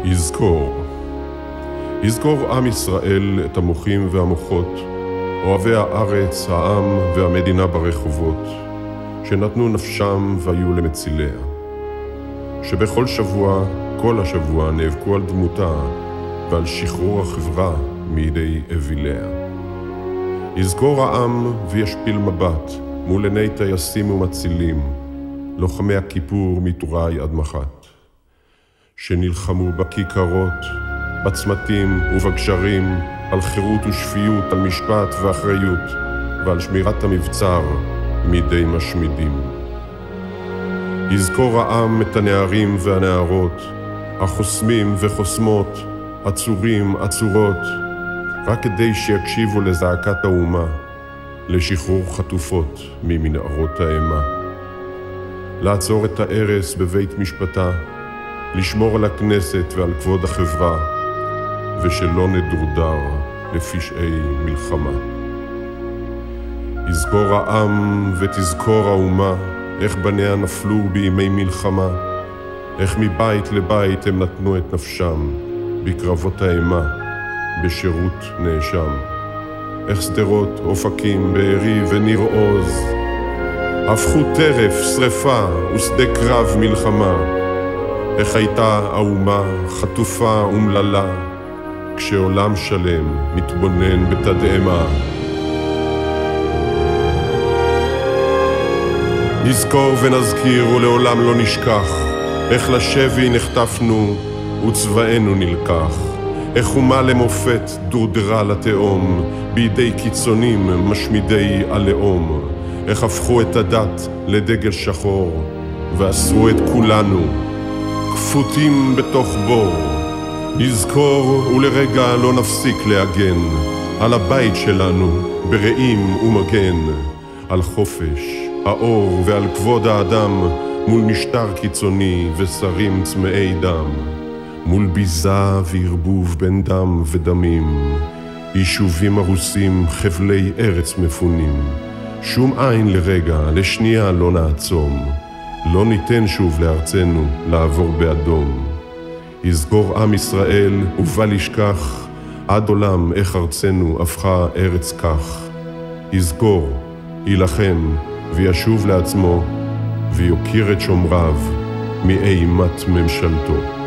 יזכור עם ישראל את המוחים והמוחות, אוהבי הארץ, העם והמדינה ברחובות, שנתנו נפשם והיו למציליה, שבכל שבוע, כל השבוע, נאבקו על דמותה ועל שחרור החברה מידי אביליה. יזכור העם וישפיל מבט מול עיני טייסים ומצילים, לוחמי הכיפור מטוראי עד מחת, שנלחמו בכיכרות, בצמתים ובגשרים, על חירות ושפיות, על משפט ואחריות, ועל שמירת המבצר מידי משמידים. יזכור העם את הנערים והנערות, החוסמים וחוסמות, עצורים, עצורות, רק כדי שיקשיבו לזעקת האומה, לשחרור חטופות ממנהרות האימה. לעצור את הארס בבית משפטה, לשמור על הכנסת ועל כבוד החברה, ושלא נדורדר לפשעי מלחמה. יזכור העם ותזכור האומה, איך בניה נפלו בימי מלחמה, איך מבית לבית הם נתנו את נפשם, בקרבות האימה, בשירות נאשם. איך שדרות, אופקים, בארי וניר עוז, הפכו טרף, שריפה ושדה קרב מלחמה. איך הייתה האומה חטופה ומללה, כשעולם שלם מתבונן בתדהמה. נזכור ונזכיר ולעולם לא נשכח, איך לשבי נחטפנו וצבאנו נלקח, איך אומה למופת דורדרה לתהום בידי קיצונים משמידי הלאום, איך הפכו את הדת לדגל שחור ואסרו את כולנו כפותים בתוך בור. נזכור ולרגע לא נפסיק להגן על הבית שלנו ברעים ומגן, על חופש, האור ועל כבוד האדם, מול משטר קיצוני ושרים צמאי דם, מול ביזה וערבוב בין דם ודמים, יישובים הרוסים, חבלי ארץ מפונים. שום עין לרגע, לשנייה לא נעצום, לא ניתן שוב לארצנו לעבור באדום. יזכור עם ישראל ובל ישכח עד עולם איך ארצנו הפכה ארץ כך. יזכור, ילחם וישוב לעצמו ויוקיר את שומריו מאימת ממשלתו.